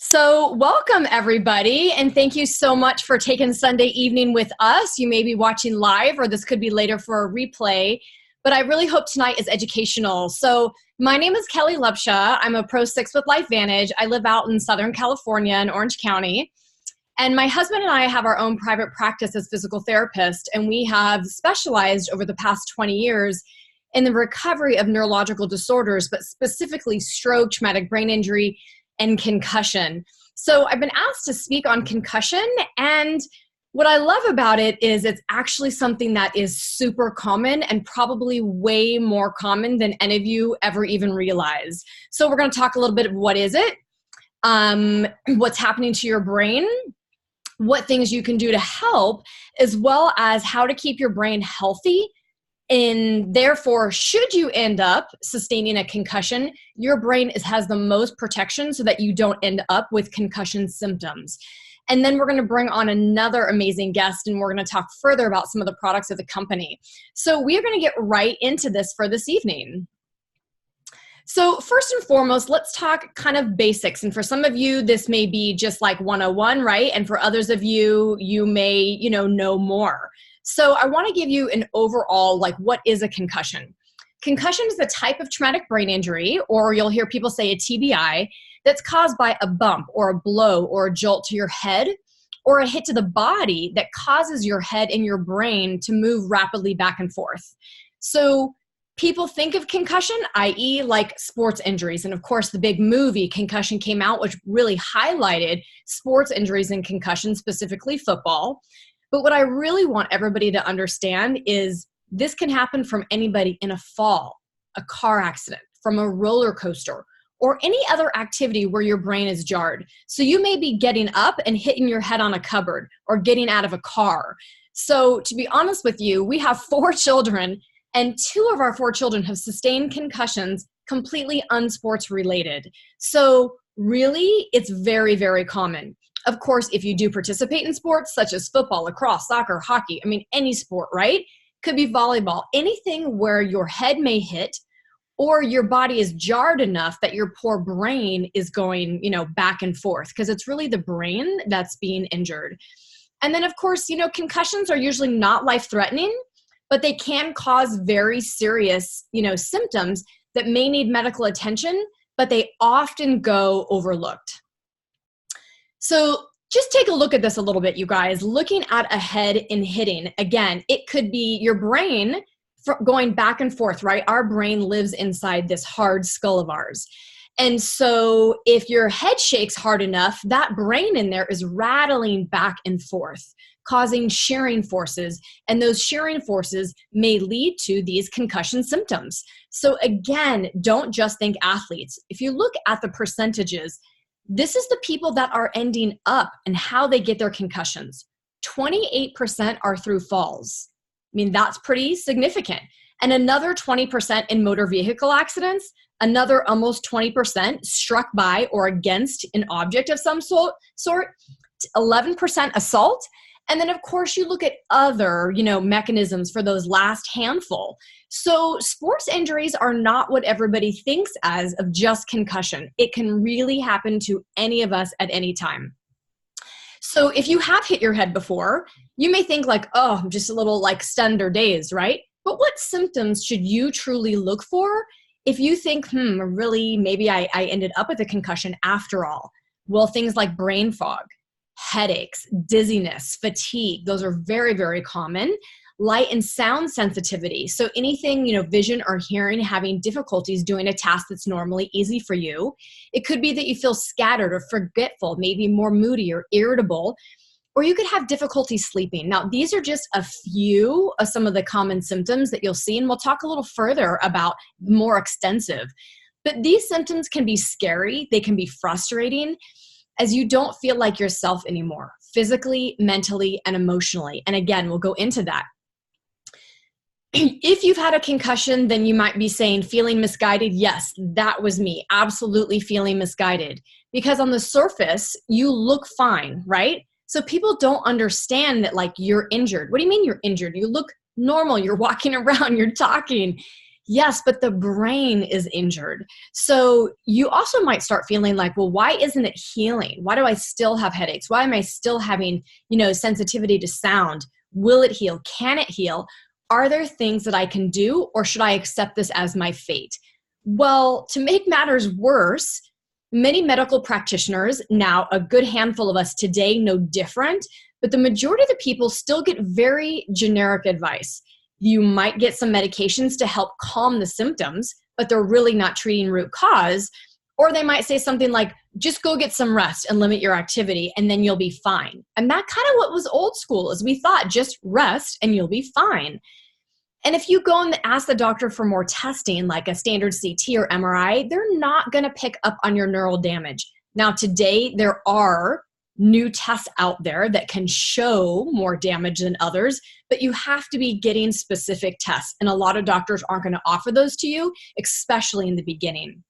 So welcome everybody, and thank you so much for taking Sunday evening with us. You may be watching live, or this could be later for a replay, but I really hope tonight is educational. So my name is Kelly Lepsha. I'm a Pro 6 with LifeVantage. I live out in Southern California in Orange County. And my husband and I have our own private practice as physical therapists, and we have specialized over the past 20 years in the recovery of neurological disorders, but specifically stroke, traumatic brain injury, and concussion. So I've been asked to speak on concussion, and what I love about it is it's actually something that is super common and probably way more common than any of you ever even realize. So we're going to talk a little bit of what is it, what's happening to your brain, what things you can do to help, as well as how to keep your brain healthy. And therefore, should you end up sustaining a concussion, your brain has the most protection so that you don't end up with concussion symptoms. And then we're going to bring on another amazing guest, and we're going to talk further about some of the products of the company. So we are going to get right into this for this evening. So first and foremost, let's talk kind of basics. And for some of you, this may be just like 101, right? And for others of you, you may, know more. So I want to give you an overall, what is a concussion? Concussion is a type of traumatic brain injury, or you'll hear people say a TBI, that's caused by a bump or a blow or a jolt to your head or a hit to the body that causes your head and your brain to move rapidly back and forth. So people think of concussion, i.e. like sports injuries. And of course, the big movie Concussion came out, which really highlighted sports injuries and concussion, specifically football. But what I really want everybody to understand is this can happen from anybody in a fall, a car accident, from a roller coaster, or any other activity where your brain is jarred. So you may be getting up and hitting your head on a cupboard or getting out of a car. So to be honest with you, we have 4 children, and 2 of our 4 children have sustained concussions completely unsports related. So really, it's very, very common. Of course, if you do participate in sports such as football, lacrosse, soccer, hockey, any sport, right? Could be volleyball, anything where your head may hit or your body is jarred enough that your poor brain is going, back and forth, because it's really the brain that's being injured. And then of course, concussions are usually not life-threatening, but they can cause very serious, symptoms that may need medical attention, but they often go overlooked. So just take a look at this a little bit, you guys. Looking at a head and hitting, again, it could be your brain going back and forth, right? Our brain lives inside this hard skull of ours. And so if your head shakes hard enough, that brain in there is rattling back and forth, causing shearing forces. And those shearing forces may lead to these concussion symptoms. So again, don't just think athletes. If you look at the percentages, this is the people that are ending up and how they get their concussions. 28% are through falls. That's pretty significant. And another 20% in motor vehicle accidents, another almost 20% struck by or against an object of some sort, 11% assault. And then of course you look at other, mechanisms for those last handful. So sports injuries are not what everybody thinks as of just concussion. It can really happen to any of us at any time. So if you have hit your head before, you may think I'm just a little stunned or dazed, right? But what symptoms should you truly look for if you think, really, maybe I ended up with a concussion after all? Well, things like brain fog, headaches, dizziness, fatigue, those are very, very common. Light and sound sensitivity. So anything, vision or hearing, having difficulties doing a task that's normally easy for you. It could be that you feel scattered or forgetful, maybe more moody or irritable, or you could have difficulty sleeping. Now, these are just a few of some of the common symptoms that you'll see, and we'll talk a little further about more extensive. But these symptoms can be scary. They can be frustrating, as you don't feel like yourself anymore, physically, mentally, and emotionally. And again, we'll go into that. If you've had a concussion, then you might be saying, feeling misguided. Yes, that was me. Absolutely feeling misguided. Because on the surface, you look fine, right? So people don't understand that you're injured. What do you mean you're injured? You look normal. You're walking around, you're talking. Yes, but the brain is injured. So you also might start feeling like, well, why isn't it healing? Why do I still have headaches? Why am I still having, sensitivity to sound? Will it heal? Can it heal? Are there things that I can do, or should I accept this as my fate? Well, to make matters worse, many medical practitioners, now a good handful of us today know different, but the majority of the people still get very generic advice. You might get some medications to help calm the symptoms, but they're really not treating root cause. Or they might say something like, just go get some rest and limit your activity, and then you'll be fine. And that kind of what was old school, is we thought just rest and you'll be fine. And if you go and ask the doctor for more testing, like a standard CT or MRI, they're not going to pick up on your neural damage. Now, today, there are new tests out there that can show more damage than others, but you have to be getting specific tests. And a lot of doctors aren't going to offer those to you, especially in the beginning.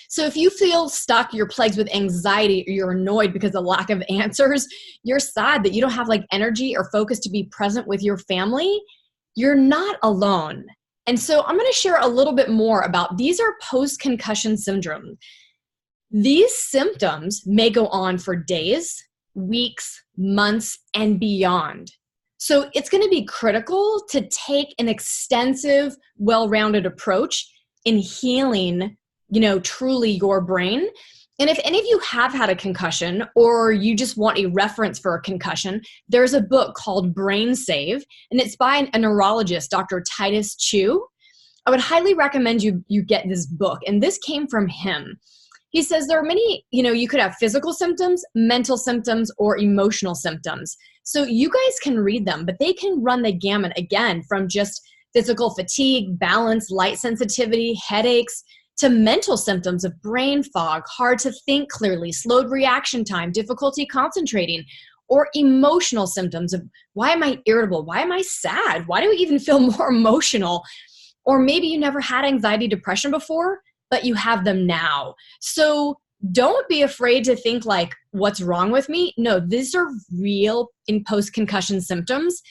So if you feel stuck, you're plagued with anxiety, or you're annoyed because of lack of answers, you're sad that you don't have energy or focus to be present with your family, you're not alone. And so I'm going to share a little bit more about these are post-concussion syndrome. These symptoms may go on for days, weeks, months, and beyond. So it's going to be critical to take an extensive, well-rounded approach in healing, truly your brain. And if any of you have had a concussion, or you just want a reference for a concussion, there's a book called Brain Save, and it's by a neurologist, Dr. Titus Chu. I would highly recommend you get this book, and this came from him. He says there are many, you could have physical symptoms, mental symptoms, or emotional symptoms. So you guys can read them, but they can run the gamut again from just physical fatigue, balance, light sensitivity, headaches, to mental symptoms of brain fog, hard to think clearly, slowed reaction time, difficulty concentrating, or emotional symptoms of why am I irritable? Why am I sad? Why do I even feel more emotional? Or maybe you never had anxiety, depression before, but you have them now. So don't be afraid to think like, what's wrong with me? No, these are real in post-concussion symptoms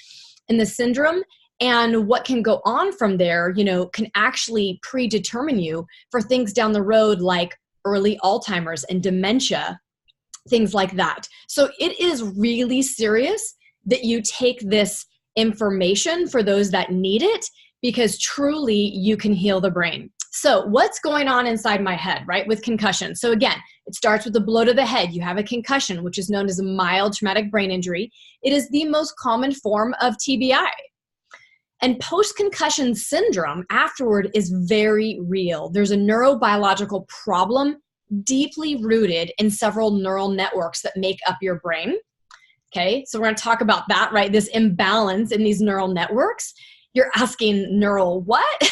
in the syndrome. And what can go on from there, can actually predetermine you for things down the road like early Alzheimer's and dementia, things like that. So it is really serious that you take this information for those that need it, because truly you can heal the brain. So what's going on inside my head, right, with concussion? So again, it starts with a blow to the head. You have a concussion, which is known as a mild traumatic brain injury. It is the most common form of TBI. And post-concussion syndrome afterward is very real. There's a neurobiological problem deeply rooted in several neural networks that make up your brain. Okay, so we're going to talk about that, right? This imbalance in these neural networks. You're asking neural what?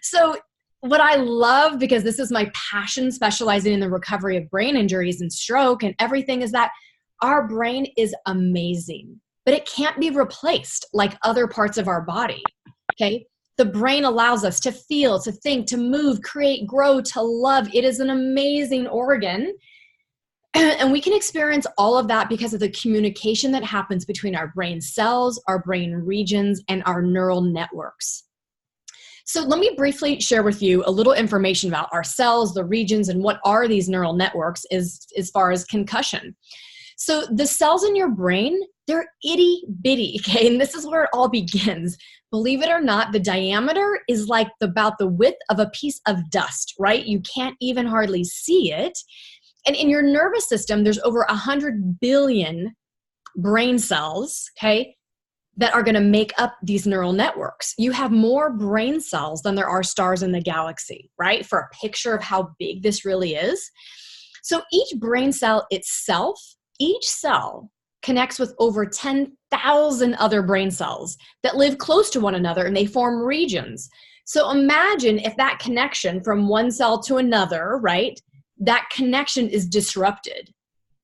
So what I love, because this is my passion, specializing in the recovery of brain injuries and stroke and everything, is that our brain is amazing, but it can't be replaced like other parts of our body, okay? The brain allows us to feel, to think, to move, create, grow, to love. It is an amazing organ. And we can experience all of that because of the communication that happens between our brain cells, our brain regions, and our neural networks. So let me briefly share with you a little information about our cells, the regions, and what are these neural networks as far as concussion. So the cells in your brain, they're itty bitty, okay? And this is where it all begins. Believe it or not, the diameter is like about the width of a piece of dust, right? You can't even hardly see it. And in your nervous system, there's over 100 billion brain cells, okay, that are going to make up these neural networks. You have more brain cells than there are stars in the galaxy, right? For a picture of how big this really is. So each brain cell itself, each cell connects with over 10,000 other brain cells that live close to one another, and they form regions. So imagine if that connection from one cell to another, right, that connection is disrupted.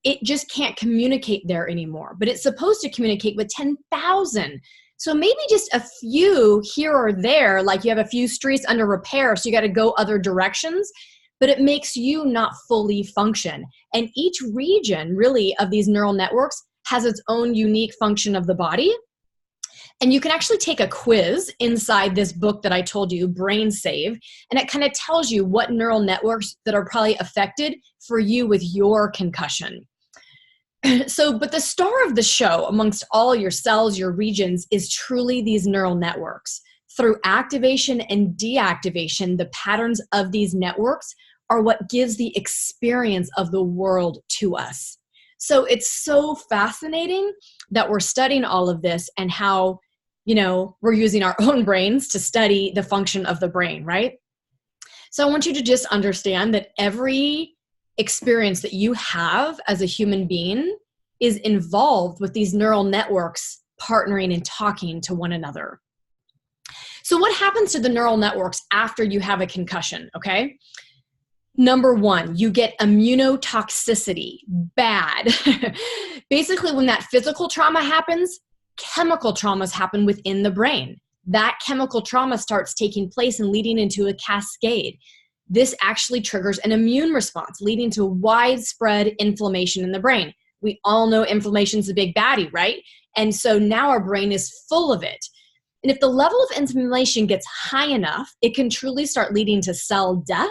It just can't communicate there anymore, but it's supposed to communicate with 10,000. So maybe just a few here or there, like you have a few streets under repair, so you got to go other directions, but it makes you not fully function. And each region really of these neural networks has its own unique function of the body. And you can actually take a quiz inside this book that I told you, Brain Save, and it kind of tells you what neural networks that are probably affected for you with your concussion. But the star of the show amongst all your cells, your regions, is truly these neural networks. Through activation and deactivation, the patterns of these networks are what gives the experience of the world to us. So it's so fascinating that we're studying all of this and how, we're using our own brains to study the function of the brain, right? So I want you to just understand that every experience that you have as a human being is involved with these neural networks partnering and talking to one another. So what happens to the neural networks after you have a concussion, okay? Number one, you get immunotoxicity, bad. Basically, when that physical trauma happens, chemical traumas happen within the brain. That chemical trauma starts taking place and leading into a cascade. This actually triggers an immune response, leading to widespread inflammation in the brain. We all know inflammation is a big baddie, right? And so now our brain is full of it. And if the level of inflammation gets high enough, it can truly start leading to cell death.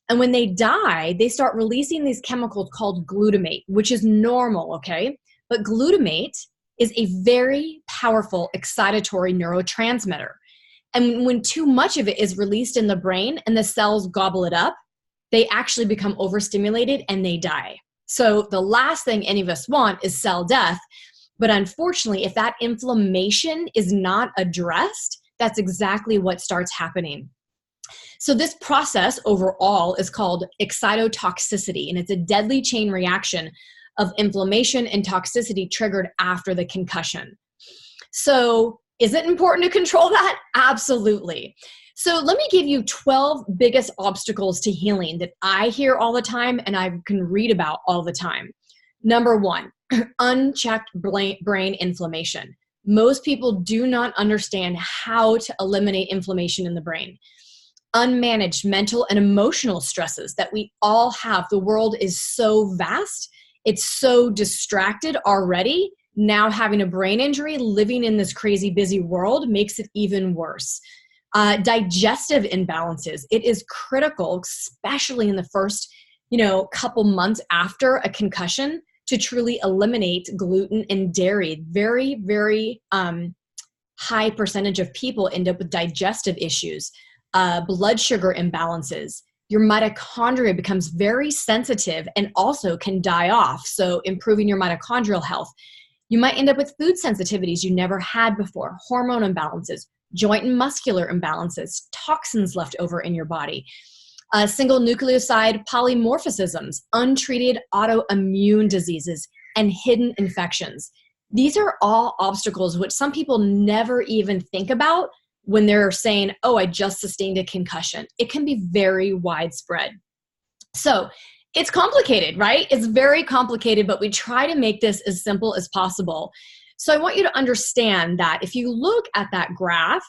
And when they die, they start releasing these chemicals called glutamate, which is normal, okay? But glutamate is a very powerful excitatory neurotransmitter. And when too much of it is released in the brain and the cells gobble it up, they actually become overstimulated and they die. So the last thing any of us want is cell death. But unfortunately, if that inflammation is not addressed, that's exactly what starts happening. So this process overall is called excitotoxicity, and it's a deadly chain reaction of inflammation and toxicity triggered after the concussion. So is it important to control that? Absolutely. So let me give you 12 biggest obstacles to healing that I hear all the time and I can read about all the time. Number one, unchecked brain inflammation. Most people do not understand how to eliminate inflammation in the brain. Unmanaged mental and emotional stresses that we all have. The world is so vast. It's so distracted already. Now having a brain injury, living in this crazy busy world makes it even worse. Digestive imbalances. It is critical, especially in the first, couple months after a concussion, to truly eliminate gluten and dairy. Very, very high percentage of people end up with digestive issues, blood sugar imbalances. Your mitochondria becomes very sensitive and also can die off. So improving your mitochondrial health. You might end up with food sensitivities you never had before, hormone imbalances, joint and muscular imbalances, toxins left over in your body, single nucleoside polymorphisms, untreated autoimmune diseases, and hidden infections. These are all obstacles which some people never even think about when they're saying, oh, I just sustained a concussion. It can be very widespread. So it's complicated, right? It's very complicated, but we try to make this as simple as possible. So I want you to understand that if you look at that graph,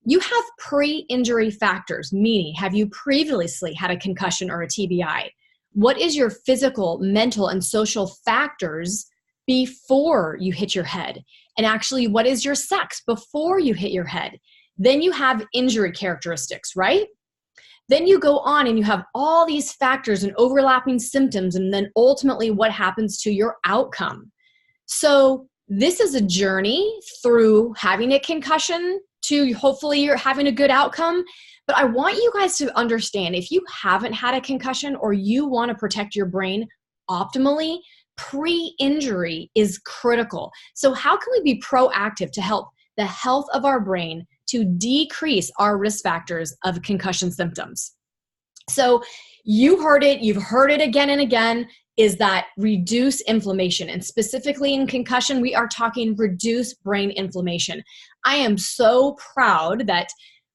you have pre-injury factors, meaning have you previously had a concussion or a TBI? What is your physical, mental, and social factors before you hit your head? And actually, what is your sex before you hit your head? Then you have injury characteristics, right? Then you go on and you have all these factors and overlapping symptoms, and then ultimately what happens to your outcome. So this is a journey through having a concussion to hopefully you're having a good outcome. But I want you guys to understand, if you haven't had a concussion or you want to protect your brain optimally, pre-injury is critical. So how can we be proactive to help the health of our brain to decrease our risk factors of concussion symptoms? So you heard it, you've heard it again and again, is that reduce inflammation. And specifically in concussion, we are talking reduce brain inflammation. I am so proud that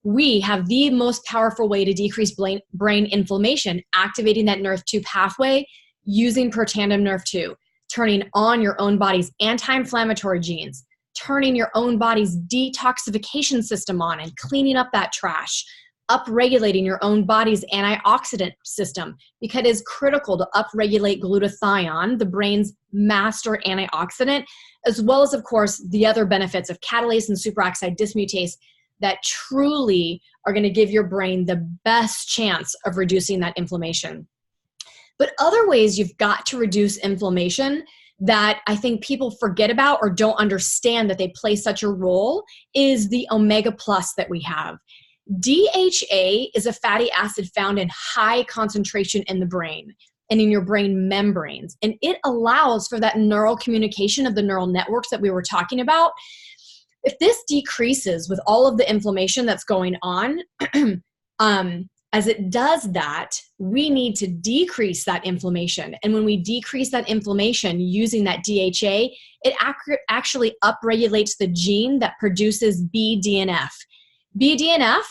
we have the most powerful way to decrease brain inflammation, activating that NRF2 pathway using protandim NRF2, turning on your own body's anti-inflammatory genes, turning your own body's detoxification system on and cleaning up that trash, upregulating your own body's antioxidant system, because it is critical to upregulate glutathione, the brain's master antioxidant, as well as, of course, the other benefits of catalase and superoxide dismutase that truly are going to give your brain the best chance of reducing that inflammation. But other ways you've got to reduce inflammation that I think people forget about or don't understand that they play such a role is the omega plus that we have. DHA is a fatty acid found in high concentration in the brain and in your brain membranes. And it allows for that neural communication of the neural networks that we were talking about. If this decreases with all of the inflammation that's going on, as it does that, we need to decrease that inflammation. And when we decrease that inflammation using that DHA, it actually upregulates the gene that produces BDNF. BDNF,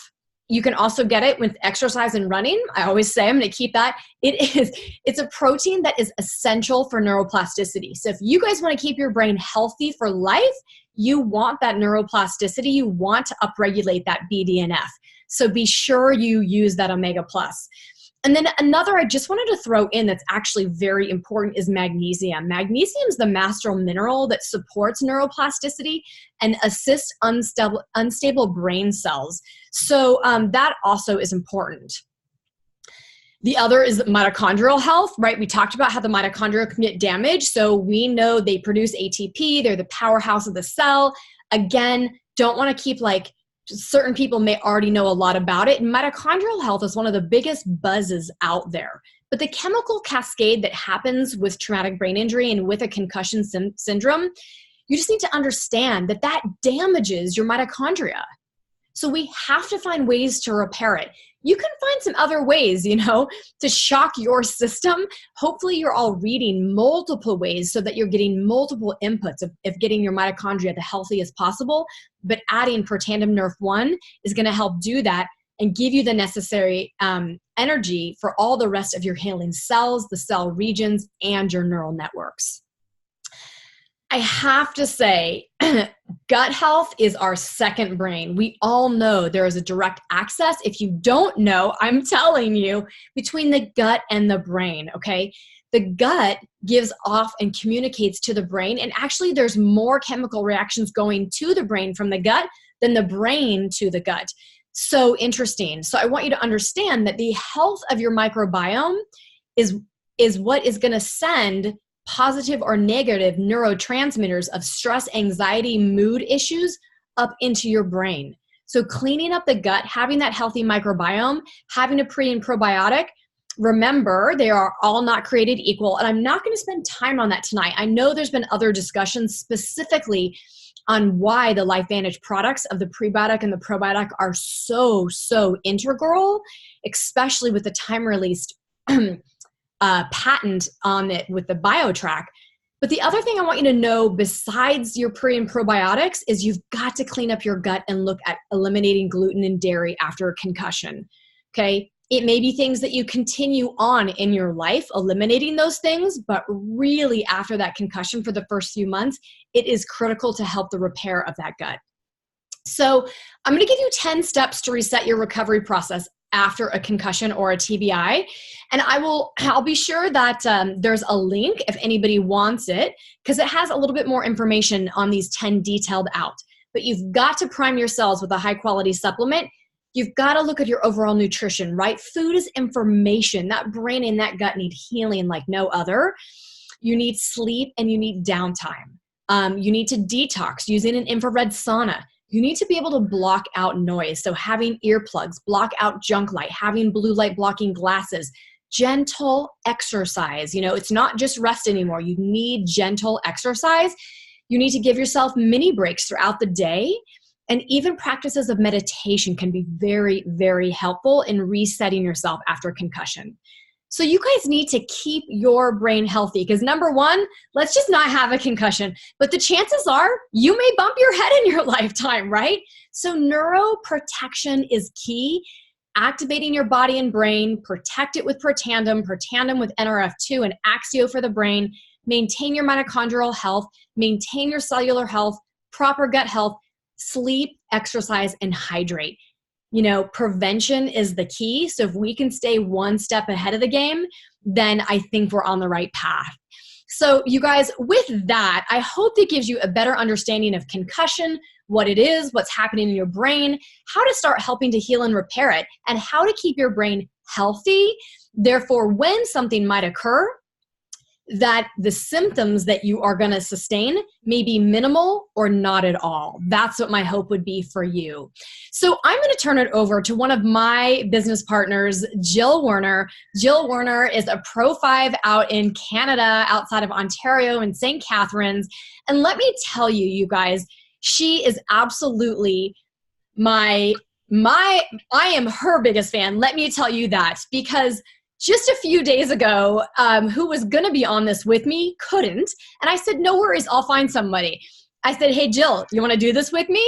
you can also get it with exercise and running. I always say I'm going to keep that. It's a protein that is essential for neuroplasticity. So if you guys want to keep your brain healthy for life, you want that neuroplasticity. You want to upregulate that BDNF. So be sure you use that omega plus. And then another I just wanted to throw in that's actually very important is magnesium. Magnesium is the master mineral that supports neuroplasticity and assists unstable brain cells. So that also is important. The other is mitochondrial health, right? We talked about how the mitochondria can get damaged. So we know they produce ATP. They're the powerhouse of the cell. Again, don't want to keep like, certain people may already know a lot about it. And mitochondrial health is one of the biggest buzzes out there. But the chemical cascade that happens with traumatic brain injury and with a concussion syndrome, you just need to understand that that damages your mitochondria. So we have to find ways to repair it. You can find some other ways, to shock your system. Hopefully you're all reading multiple ways so that you're getting multiple inputs of getting your mitochondria the healthiest possible. But adding Protandim Nerf 1 is going to help do that and give you the necessary energy for all the rest of your healing cells, the cell regions, and your neural networks. I have to say, gut health is our second brain. We all know there is a direct access. If you don't know, I'm telling you, between the gut and the brain, okay? The gut gives off and communicates to the brain, and actually there's more chemical reactions going to the brain from the gut than the brain to the gut. So interesting. So I want you to understand that the health of your microbiome is what is going to send positive or negative neurotransmitters of stress, anxiety, mood issues up into your brain. So cleaning up the gut, having that healthy microbiome, having a pre and probiotic, remember, they are all not created equal. And I'm not going to spend time on that tonight. I know there's been other discussions specifically on why the LifeVantage products of the prebiotic and the probiotic are so integral, especially with the time-released patent on it with the BioHACK. But the other thing I want you to know besides your pre and probiotics is you've got to clean up your gut and look at eliminating gluten and dairy after a concussion, okay? It may be things that you continue on in your life, eliminating those things, but really after that concussion for the first few months, it is critical to help the repair of that gut. So I'm going to give you 10 steps to reset your recovery process after a concussion or a TBI. And I'll be sure that there's a link if anybody wants it, because it has a little bit more information on these 10 detailed out. But you've got to prime your cells with a high quality supplement. You've got to look at your overall nutrition, right? Food is information. That brain and that gut need healing like no other. You need sleep and you need downtime. You need to detox using an infrared sauna. You need to be able to block out noise. So having earplugs, block out junk light, having blue light blocking glasses, gentle exercise. It's not just rest anymore. You need gentle exercise. You need to give yourself mini breaks throughout the day. And even practices of meditation can be very, very helpful in resetting yourself after a concussion. So you guys need to keep your brain healthy because number one, let's just not have a concussion. But the chances are you may bump your head in your lifetime, right? So neuroprotection is key. Activating your body and brain, protect it with Protandim with NRF2 and Axio for the brain, maintain your mitochondrial health, maintain your cellular health, proper gut health, sleep, exercise, and hydrate. prevention is the key. So if we can stay one step ahead of the game, then I think we're on the right path. So you guys, with that, I hope that gives you a better understanding of concussion, what it is, what's happening in your brain, how to start helping to heal and repair it, and how to keep your brain healthy. Therefore, when something might occur, that the symptoms that you are going to sustain may be minimal or not at all. That's what my hope would be for you. So I'm going to turn it over to one of my business partners, Jill Werner. Jill Werner is a Pro 5 out in Canada, outside of Ontario and St. Catharines. And let me tell you, you guys, she is absolutely I am her biggest fan. Let me tell you that, because just a few days ago, who was going to be on this with me couldn't. And I said, no worries, I'll find somebody. I said, hey, Jill, you want to do this with me?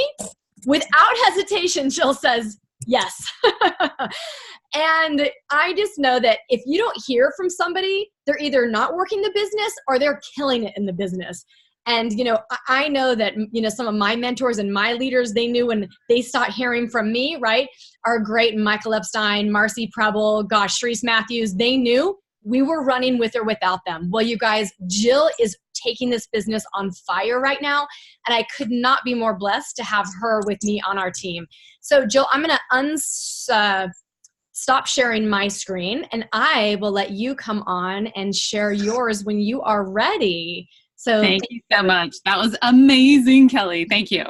Without hesitation, Jill says, yes. And I just know that if you don't hear from somebody, they're either not working the business or they're killing it in the business. And, I know that, some of my mentors and my leaders, they knew when they stopped hearing from me, right? Our great Michael Epstein, Marcy Preble, Shreese Matthews, they knew we were running with or without them. Well, you guys, Jill is taking this business on fire right now. And I could not be more blessed to have her with me on our team. So Jill, I'm going to stop sharing my screen, and I will let you come on and share yours when you are ready. So thank you so much. That was amazing, Kelly. Thank you.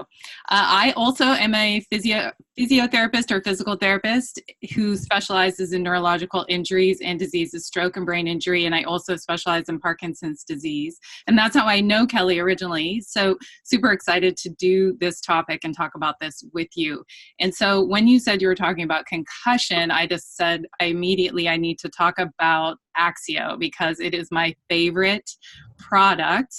I also am a physiotherapist or physical therapist who specializes in neurological injuries and diseases, stroke and brain injury. And I also specialize in Parkinson's disease. And that's how I know Kelly originally. So super excited to do this topic and talk about this with you. And so when you said you were talking about concussion, I just said immediately I need to talk about Axio, because it is my favorite product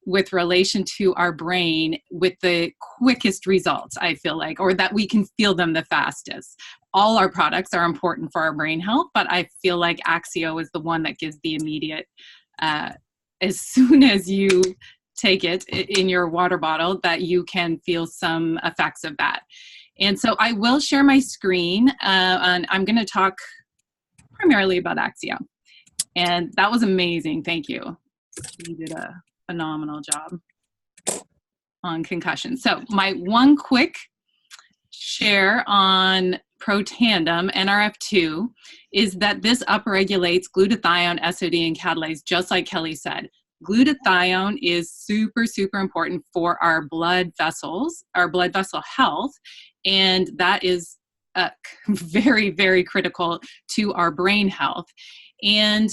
with relation to our brain, with the quickest results, I feel like, or that we can feel them the fastest. All our products are important for our brain health, but I feel like Axio is the one that gives the immediate, as soon as you take it in your water bottle, that you can feel some effects of that. And so I will share my screen, and I'm going to talk primarily about Axio. And that was amazing. Thank you. You did a phenomenal job on concussion. So my one quick share on Protandim, NRF2, is that this upregulates glutathione, SOD, and catalase, just like Kelly said. Glutathione is super, super important for our blood vessels, our blood vessel health, and that is very, very critical to our brain health. And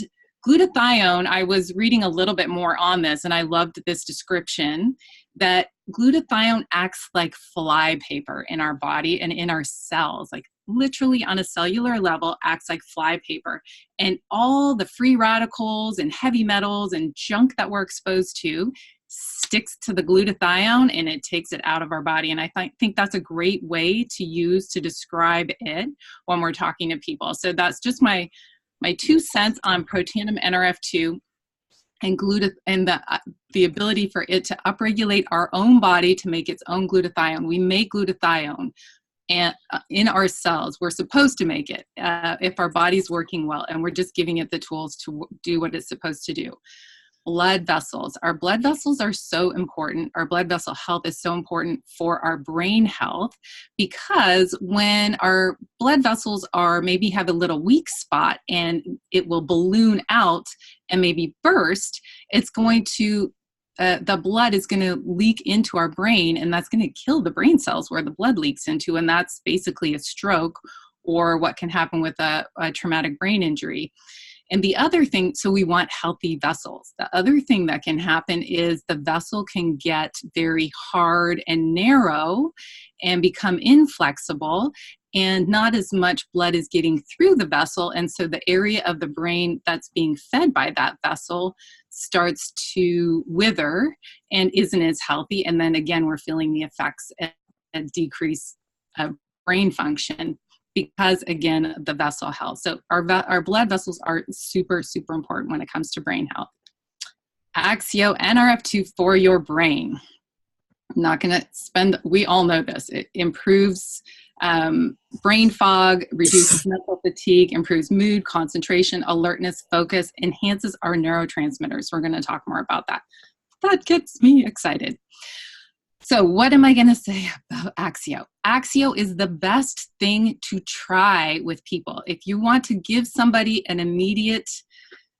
glutathione, I was reading a little bit more on this, and I loved this description, that glutathione acts like flypaper in our body and in our cells, like literally on a cellular level acts like flypaper. And all the free radicals and heavy metals and junk that we're exposed to sticks to the glutathione and it takes it out of our body. And I think that's a great way to use to describe it when we're talking to people. So that's just my 2 cents on Protandim NRF2 and the ability for it to upregulate our own body to make its own glutathione. We make glutathione and in our cells. We're supposed to make it if our body's working well, and we're just giving it the tools to do what it's supposed to do. Blood vessels. Our blood vessels are so important. Our blood vessel health is so important for our brain health, because when our blood vessels maybe have a little weak spot and it will balloon out and maybe burst, it's going to, the blood is going to leak into our brain, and that's going to kill the brain cells where the blood leaks into. And that's basically a stroke, or what can happen with a traumatic brain injury. And the other thing, so we want healthy vessels. The other thing that can happen is the vessel can get very hard and narrow and become inflexible, and not as much blood is getting through the vessel. And so the area of the brain that's being fed by that vessel starts to wither and isn't as healthy. And then again, we're feeling the effects and decrease of brain function, because again, the vessel health. So our blood vessels are super, super important when it comes to brain health. Axio NRF2 for your brain. I'm not going to we all know this. It improves Brain fog reduces mental fatigue, improves mood, concentration, alertness, focus, enhances our neurotransmitters. We're going to talk more about that. That gets me excited. So what am I going to say about Axio? Axio is the best thing to try with people. If you want to give somebody an immediate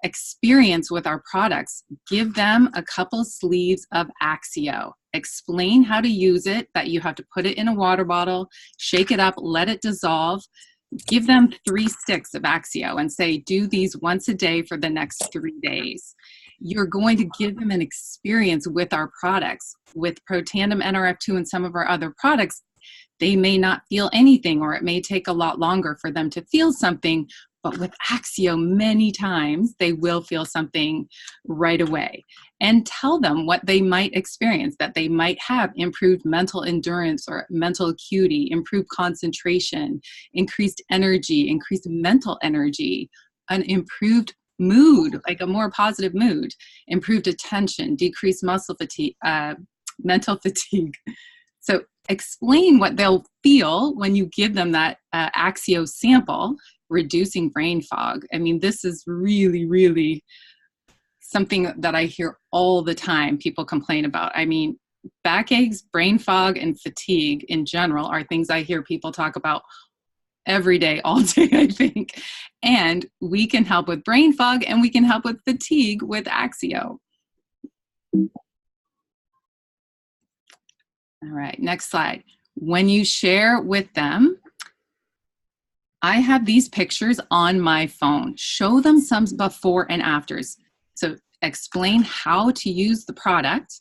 experience with our products, give them a couple sleeves of Axio. Explain how to use it, that you have to put it in a water bottle, shake it up, let it dissolve. Give them 3 sticks of Axio and say, do these once a day for the next 3 days. You're going to give them an experience with our products. With Protandim NRF2 and some of our other products, they may not feel anything, or it may take a lot longer for them to feel something. But with Axio, many times they will feel something right away. And tell them what they might experience, that they might have improved mental endurance or mental acuity, improved concentration, increased energy, increased mental energy, an improved mood, like a more positive mood, improved attention, decreased muscle fatigue, mental fatigue. So explain what they'll feel when you give them that Axio sample, reducing brain fog. I mean, this is really, really something that I hear all the time people complain about. I mean, backaches, brain fog, and fatigue in general are things I hear people talk about every day, all day, I think. And we can help with brain fog and we can help with fatigue with Axio. All right, next slide. When you share with them, I have these pictures on my phone. Show them some before and afters. So explain how to use the product.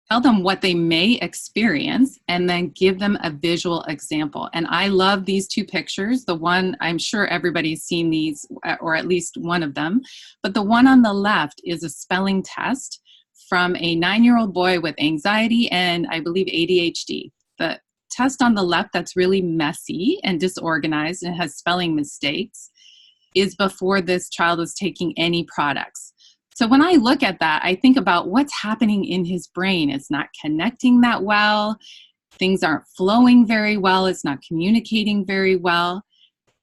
Tell them what they may experience, and then give them a visual example. And I love these 2 pictures. The one, I'm sure everybody's seen these, or at least one of them, but the one on the left is a spelling test from a 9-year-old boy with anxiety and I believe ADHD. The test on the left that's really messy and disorganized and has spelling mistakes is before this child was taking any products. So when I look at that, I think about what's happening in his brain. It's not connecting that well. Things aren't flowing very well. It's not communicating very well.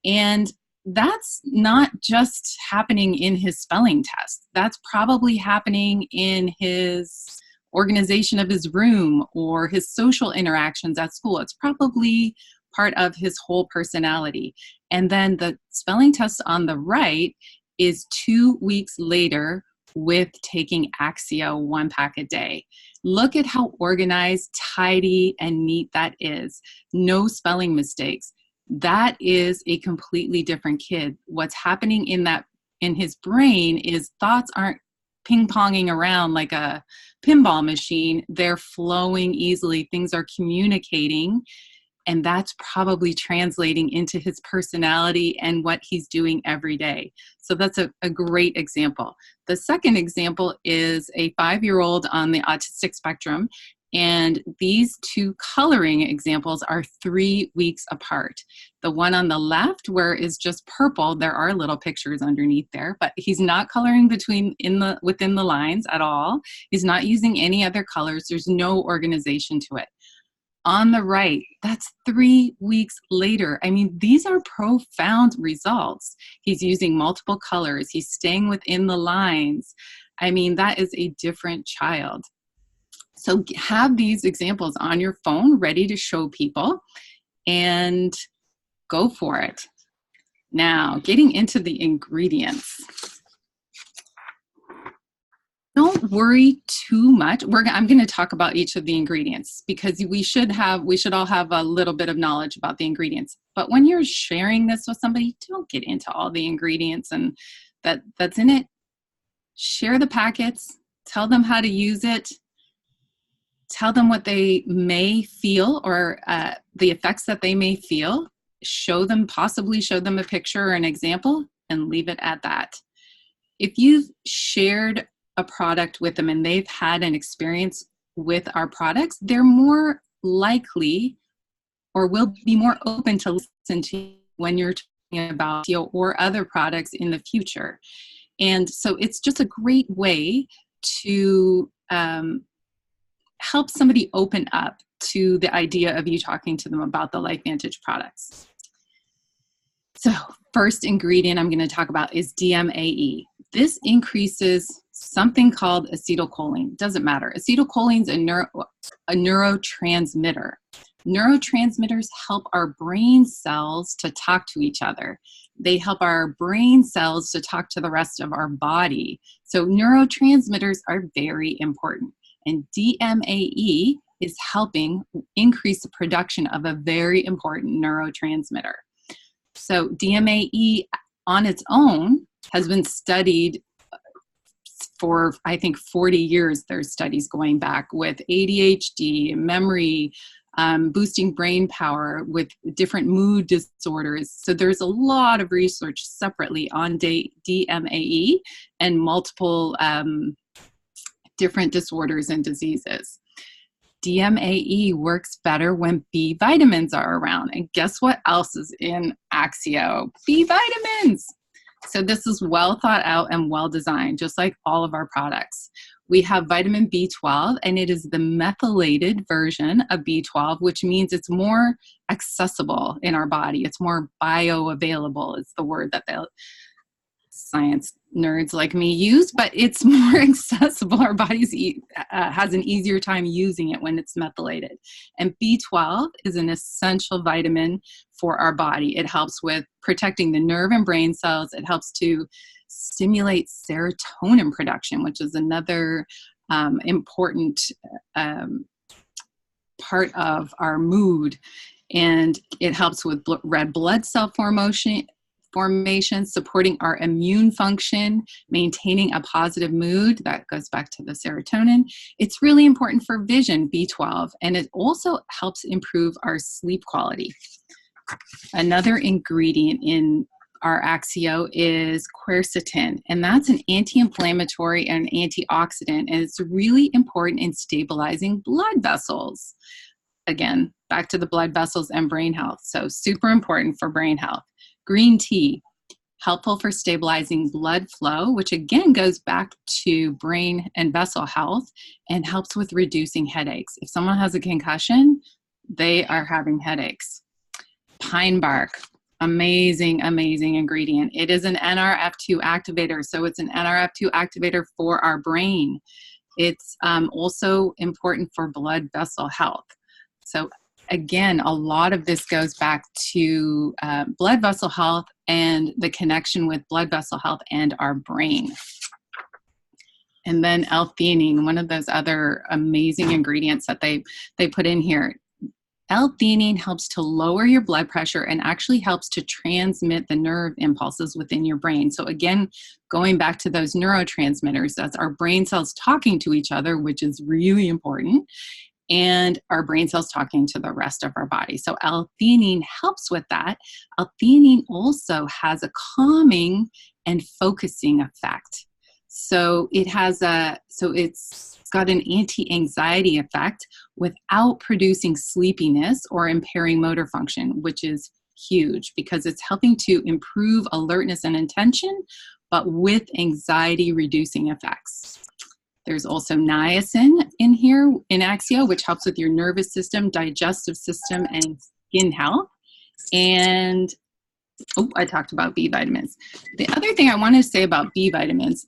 And that's not just happening in his spelling test. That's probably happening in his organization of his room or his social interactions at school. It's probably part of his whole personality. And then the spelling test on the right is 2 weeks later with taking Axio 1 pack a day. Look at how organized, tidy, and neat that is. No spelling mistakes. That is a completely different kid. What's happening in his brain is thoughts aren't ping-ponging around like a pinball machine. They're flowing easily. Things are communicating. And that's probably translating into his personality and what he's doing every day. So that's a great example. The second example is a 5-year-old on the autistic spectrum. And these 2 coloring examples are 3 weeks apart. The one on the left, where is just purple, there are little pictures underneath there, but he's not coloring within the lines at all. He's not using any other colors. There's no organization to it. On the right, that's 3 weeks later. I mean, these are profound results. He's using multiple colors. He's staying within the lines. I mean, that is a different child. So have these examples on your phone ready to show people and go for it. Now, getting into the ingredients. Don't worry too much. I'm going to talk about each of the ingredients because we should all have a little bit of knowledge about the ingredients. But when you're sharing this with somebody, don't get into all the ingredients and that's in it. Share the packets. Tell them how to use it. Tell them what they may feel or the effects that they may feel. Possibly show them a picture or an example and leave it at that. If you've shared a product with them and they've had an experience with our products, they're more likely or will be more open to listen to you when you're talking about Axio or other products in the future. And so it's just a great way to helps somebody open up to the idea of you talking to them about the LifeVantage products. So first ingredient I'm going to talk about is DMAE. This increases something called acetylcholine. Doesn't matter. Acetylcholine is a neurotransmitter. Neurotransmitters help our brain cells to talk to each other. They help our brain cells to talk to the rest of our body. So neurotransmitters are very important. And DMAE is helping increase the production of a very important neurotransmitter. So DMAE on its own has been studied for, I think, 40 years. There's studies going back with ADHD, memory, boosting brain power, with different mood disorders. So there's a lot of research separately on DMAE and multiple different disorders and diseases. DMAE works better when B vitamins are around. And guess what else is in Axio? B vitamins. So this is well thought out and well designed, just like all of our products. We have vitamin B12, and it is the methylated version of B12, which means it's more accessible in our body. It's more bioavailable is the word that the science nerds like me use, but it's more accessible. Our bodies has an easier time using it when it's methylated. And B12 is an essential vitamin for our body. It helps with protecting the nerve and brain cells. It helps to stimulate serotonin production, which is another important part of our mood. And it helps with red blood cell formation, supporting our immune function, maintaining a positive mood. That goes back to the serotonin. It's really important for vision, B12, and it also helps improve our sleep quality. Another ingredient in our Axio is quercetin, and that's an anti-inflammatory and antioxidant, and it's really important in stabilizing blood vessels. Again, back to the blood vessels and brain health. So super important for brain health. Green tea, helpful for stabilizing blood flow, which again goes back to brain and vessel health and helps with reducing headaches. If someone has a concussion, they are having headaches. Pine bark, amazing, amazing ingredient. It is an NRF2 activator, so it's an NRF2 activator for our brain. It's also important for blood vessel health. So again, a lot of this goes back to blood vessel health and the connection with blood vessel health and our brain. And then L-theanine, one of those other amazing ingredients that they put in here. L-theanine helps to lower your blood pressure and actually helps to transmit the nerve impulses within your brain. So again, going back to those neurotransmitters, that's our brain cells talking to each other, which is really important, and our brain cells talking to the rest of our body. So L-theanine helps with that. L-theanine also has a calming and focusing effect. So it's got an anti-anxiety effect without producing sleepiness or impairing motor function, which is huge because it's helping to improve alertness and attention, but with anxiety reducing effects. There's also niacin in here in Axio, which helps with your nervous system, digestive system, and skin health. And I talked about B vitamins. The other thing I want to say about B vitamins,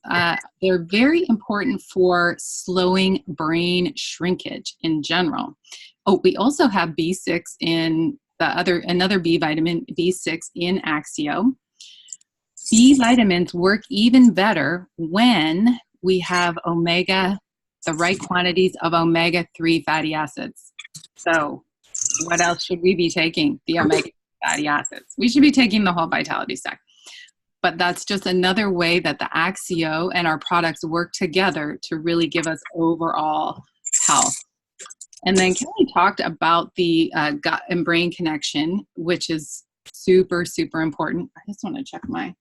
they're very important for slowing brain shrinkage in general. We also have B6 in another B vitamin, B6 in Axio. B vitamins work even better when we have the right quantities of omega-3 fatty acids. So what else should we be taking? The omega fatty acids. We should be taking the whole vitality stack. But that's just another way that the Axio and our products work together to really give us overall health. And then Kelly talked about the gut and brain connection, which is super, super important. I just want to check my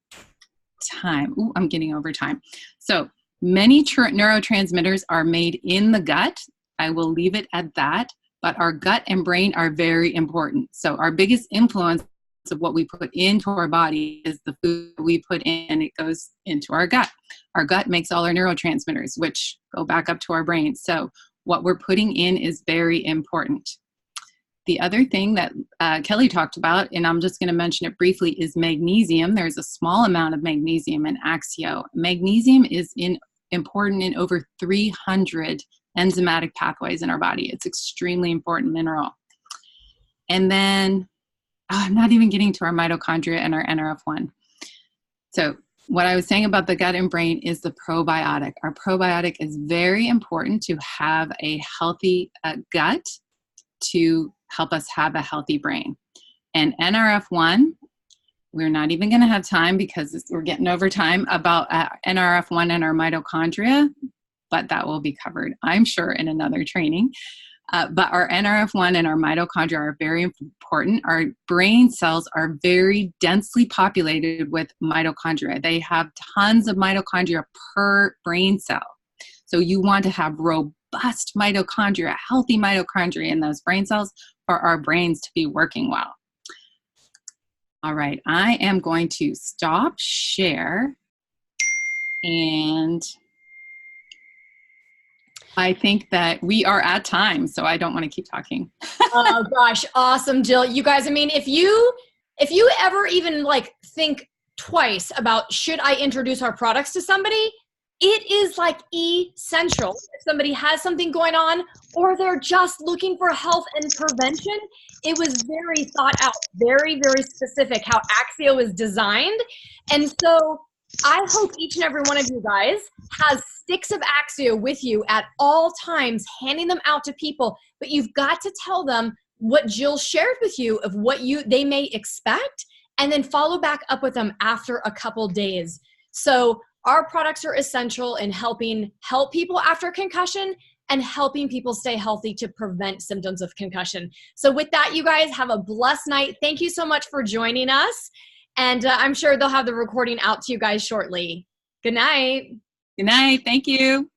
time. I'm getting over time. So many neurotransmitters are made in the gut. I will leave it at that. But our gut and brain are very important. So our biggest influence of what we put into our body is the food we put in, and it goes into our gut. Our gut makes all our neurotransmitters, which go back up to our brain. So what we're putting in is very important. The other thing that Kelly talked about, and I'm just going to mention it briefly, is magnesium. There's a small amount of magnesium in Axio. Magnesium is important in over 300 enzymatic pathways in our body. It's extremely important mineral. And then, I'm not even getting to our mitochondria and our NRF1. So what I was saying about the gut and brain is the probiotic. Our probiotic is very important to have a healthy gut to help us have a healthy brain. And NRF1, we're not even going to have time because we're getting over time about NRF1 and our mitochondria, but that will be covered, I'm sure, in another training. But our NRF1 and our mitochondria are very important. Our brain cells are very densely populated with mitochondria. They have tons of mitochondria per brain cell. So you want to have robust mitochondria, healthy mitochondria in those brain cells for our brains to be working well. All right, I am going to stop share, and I think that we are at time, so I don't want to keep talking. Oh gosh, awesome, Jill. You guys, I mean, if you ever even like think twice about should I introduce our products to somebody, it is like essential. If somebody has something going on or they're just looking for health and prevention, it was very thought out, very, very specific how Axio is designed. And so I hope each and every one of you guys has sticks of Axio with you at all times, handing them out to people, but you've got to tell them what Jill shared with you of what they may expect, and then follow back up with them after a couple days. So our products are essential in helping help people after concussion and helping people stay healthy to prevent symptoms of concussion. So with that, you guys have a blessed night. Thank you so much for joining us. And I'm sure they'll have the recording out to you guys shortly. Good night. Good night. Thank you.